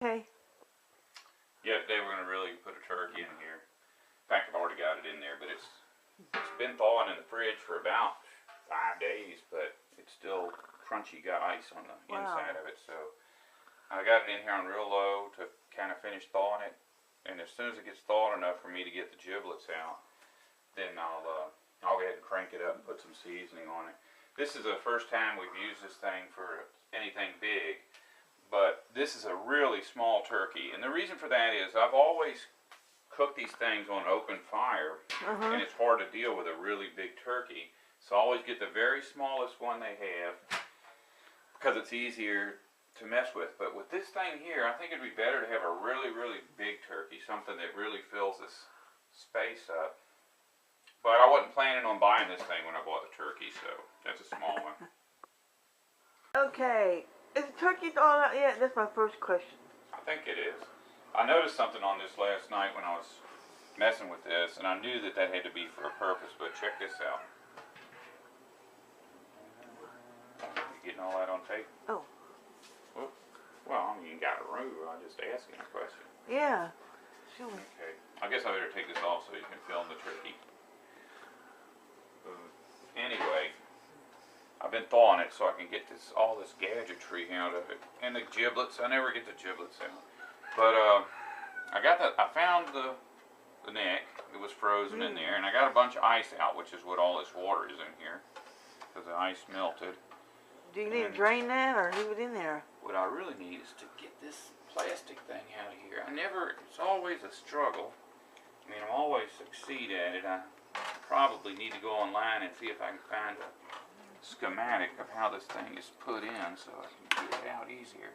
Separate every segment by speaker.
Speaker 1: Okay.
Speaker 2: Yeah, today we're going to really put a turkey in here. In fact, I've already got it in there, but it's been thawing in the fridge for about 5 days, but it's still crunchy, got ice on the inside of it. So I got it in here on real low to kind of finish thawing it. And as soon as it gets thawed enough for me to get the giblets out, then I'll go ahead and crank it up and put some seasoning on it. This is the first time we've used this thing for anything big. But this is a really small turkey, and the reason for that is I've always cooked these things on open fire, and it's hard to deal with a really big turkey. So I always get the very smallest one they have because it's easier to mess with. But with this thing here, I think it'd be better to have a really, really big turkey, something that really fills this space up. But I wasn't planning on buying this thing when I bought the turkey, so that's a small one.
Speaker 1: Okay. Is the turkey thawed out yet? That's my first question.
Speaker 2: I think it is. I noticed something on this last night when I was messing with this, and I knew that that had to be for a purpose, but check this out. You getting all that on tape?
Speaker 1: Oh.
Speaker 2: Whoop. Well, I mean, you got a room. I'm just asking a question.
Speaker 1: Yeah. Sure.
Speaker 2: Okay. I guess I better take this off so you can film the turkey. Anyway, I've been thawing it so I can get all this gadgetry out of it. And the giblets, I never get the giblets out. But I found the neck. It was frozen in there, and I got a bunch of ice out, which is what all this water is in here, because the ice melted.
Speaker 1: Do you need to drain that or leave it in there?
Speaker 2: What I really need is to get this plastic thing out of here. It's always a struggle. I mean, I always succeed at it. I probably need to go online and see if I can find a schematic of how this thing is put in so I can get it out easier.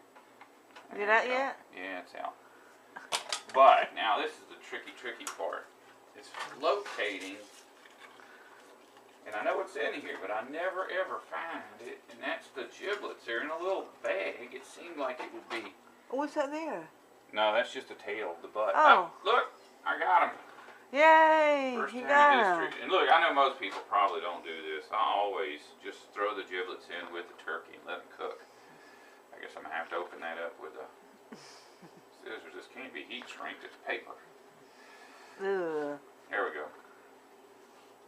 Speaker 1: Is it out yet?
Speaker 2: Yeah, it's out. But now this is the tricky part. It's locating, and I know it's in here, but I never ever find it, and that's the giblets. They're in a little bag. It seemed like it would be.
Speaker 1: Oh, what's that there?
Speaker 2: No, that's just the tail, the butt.
Speaker 1: Oh.
Speaker 2: Look, I got them.
Speaker 1: Yay!
Speaker 2: First
Speaker 1: He
Speaker 2: time
Speaker 1: got
Speaker 2: in
Speaker 1: him.
Speaker 2: history. And look, I know most people probably don't do this. I always just throw the giblets in with the turkey and let them cook. I guess I'm going to have to open that up with a scissors. This can't be heat shrinked. It's paper.
Speaker 1: Ugh.
Speaker 2: There we go.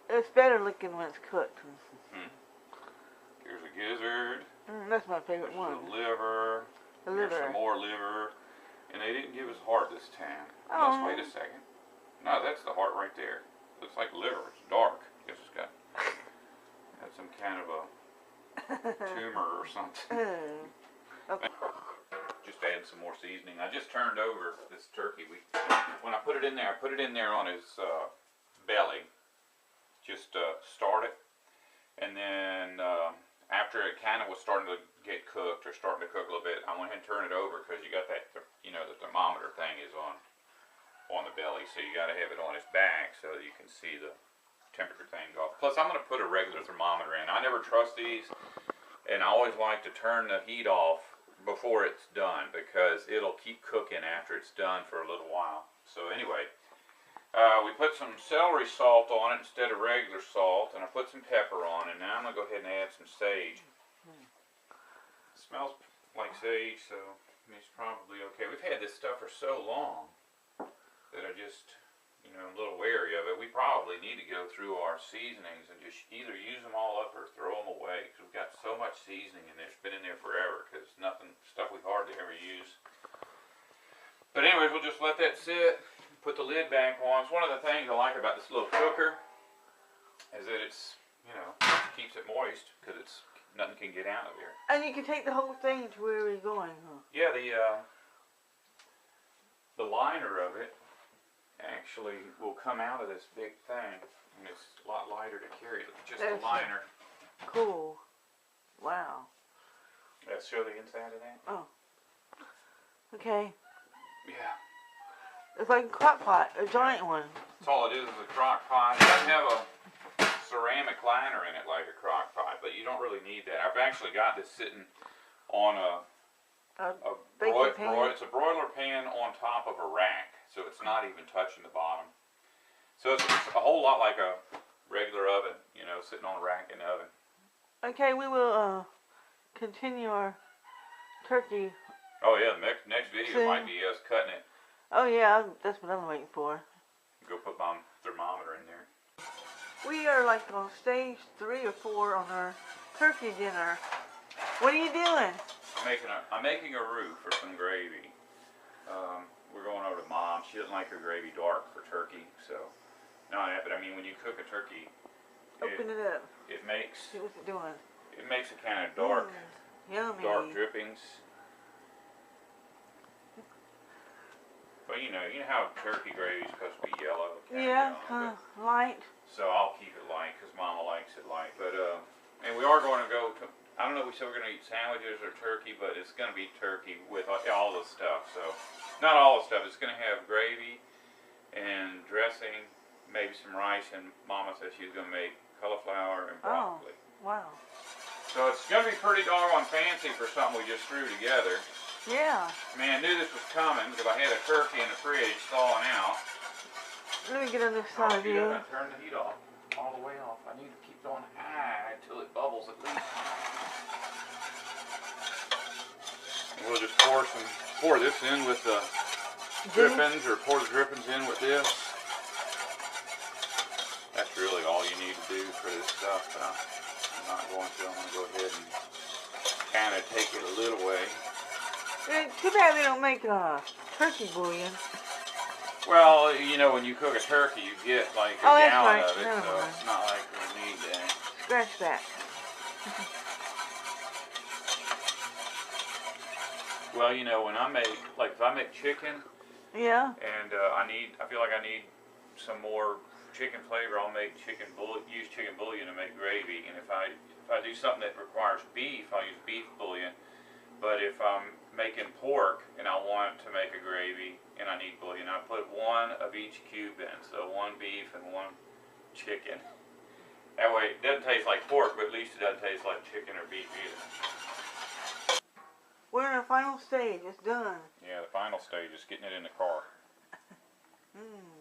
Speaker 1: It's better looking when it's cooked.
Speaker 2: Here's a gizzard.
Speaker 1: That's my favorite
Speaker 2: There's
Speaker 1: one.
Speaker 2: the liver.
Speaker 1: The
Speaker 2: Here's
Speaker 1: liver.
Speaker 2: some more liver. And they didn't give us heart this time.
Speaker 1: Oh.
Speaker 2: Let's wait a second. No, that's the heart right there. Looks like liver. It's dark. Guess it's got some kind of a tumor or something.
Speaker 1: Okay.
Speaker 2: Just add some more seasoning. I just turned over this turkey. When I put it in there, I put it in there on his belly. Just start it, and then after it kind of was starting to get cooked or starting to cook a little bit, I went ahead and turned it over because you got that, the thermometer thing is on the belly, so you got to have it on his back so that you can see the temperature thing off. Plus, I'm going to put a regular thermometer in. I never trust these, and I always like to turn the heat off before it's done because it'll keep cooking after it's done for a little while. So anyway, we put some celery salt on it instead of regular salt, and I put some pepper on it. Now I'm going to go ahead and add some sage. It smells like sage, so it's probably okay. We've had this stuff for so long that I just, I'm a little wary of it. We probably need to go through our seasonings and just either use them all up or throw them away because we've got so much seasoning in there. It's been in there forever because stuff we've hardly ever used. But anyways, we'll just let that sit, put the lid back on. It's one of the things I like about this little cooker is that it's, keeps it moist because nothing can get out of here.
Speaker 1: And you can take the whole thing to where you're going, huh?
Speaker 2: Yeah, the liner of it actually will come out of this big thing, and it's a lot lighter to carry. Just the liner.
Speaker 1: Cool. Wow.
Speaker 2: Let's show the inside of that.
Speaker 1: Oh. Okay.
Speaker 2: Yeah.
Speaker 1: It's like a crock pot, a giant one.
Speaker 2: That's all it is a crock pot. It doesn't have a ceramic liner in it like a crock pot, but you don't really need that. I've actually got this sitting on a
Speaker 1: baking pan?
Speaker 2: It's a broiler pan on top of a rack, so it's not even touching the bottom. So it's a whole lot like a regular oven, sitting on a rack in the oven.
Speaker 1: Okay, we will continue our turkey
Speaker 2: Oh yeah, the next video
Speaker 1: See?
Speaker 2: might be us cutting it.
Speaker 1: Oh yeah, that's what I'm waiting for.
Speaker 2: Go put my thermometer in there.
Speaker 1: We are like on stage 3 or 4 on our turkey dinner. What are you doing?
Speaker 2: I'm making a roux for some gravy. We're going over to Mom. She doesn't like her gravy dark for turkey, so not that. But I mean, when you cook a turkey,
Speaker 1: Open it up.
Speaker 2: it makes
Speaker 1: See what's it doing.
Speaker 2: it makes it kind of dark,
Speaker 1: Yummy.
Speaker 2: dark drippings. But you know how turkey gravy is supposed to be yellow.
Speaker 1: Yeah,
Speaker 2: Kind of,
Speaker 1: light.
Speaker 2: so I'll keep it light because Mama likes it light. But and we are going to go to. I don't know if we said we're going to eat sandwiches or turkey, but it's going to be turkey with all the stuff. So, not all the stuff. It's going to have gravy and dressing, maybe some rice, and Mama said she was going to make cauliflower and broccoli.
Speaker 1: Wow.
Speaker 2: So it's going to be pretty doggone fancy for something we just threw together.
Speaker 1: Yeah.
Speaker 2: Man, I knew this was coming because I had a turkey in the fridge thawing out.
Speaker 1: Let me get on this side of
Speaker 2: Shoot,
Speaker 1: you.
Speaker 2: I turn the heat off, all the way off. I need to keep going high until it bubbles at least. We'll just pour this in with the drippings, or pour the drippings in with this. That's really all you need to do for this stuff. I'm not going to. I'm going to go ahead and kind of take it a little way.
Speaker 1: Too bad we don't make turkey bouillon.
Speaker 2: Well, you know, when you cook a turkey, you get like a
Speaker 1: Oh, that's
Speaker 2: gallon
Speaker 1: right.
Speaker 2: of it,
Speaker 1: Never
Speaker 2: so
Speaker 1: mind.
Speaker 2: it's not like we need that.
Speaker 1: Scratch that.
Speaker 2: Well, you know, when I make, like if I make chicken,
Speaker 1: Yeah.
Speaker 2: and I feel like I need some more chicken flavor, I'll make use chicken bouillon to make gravy. And if I do something that requires beef, I'll use beef bouillon. But if I'm making pork and I want to make a gravy and I need bouillon, I put one of each cube in. So one beef and one chicken. That way it doesn't taste like pork, but at least it doesn't taste like chicken or beef either.
Speaker 1: We're in our final stage. It's done.
Speaker 2: Yeah, the final stage is getting it in the car.
Speaker 1: Mmm.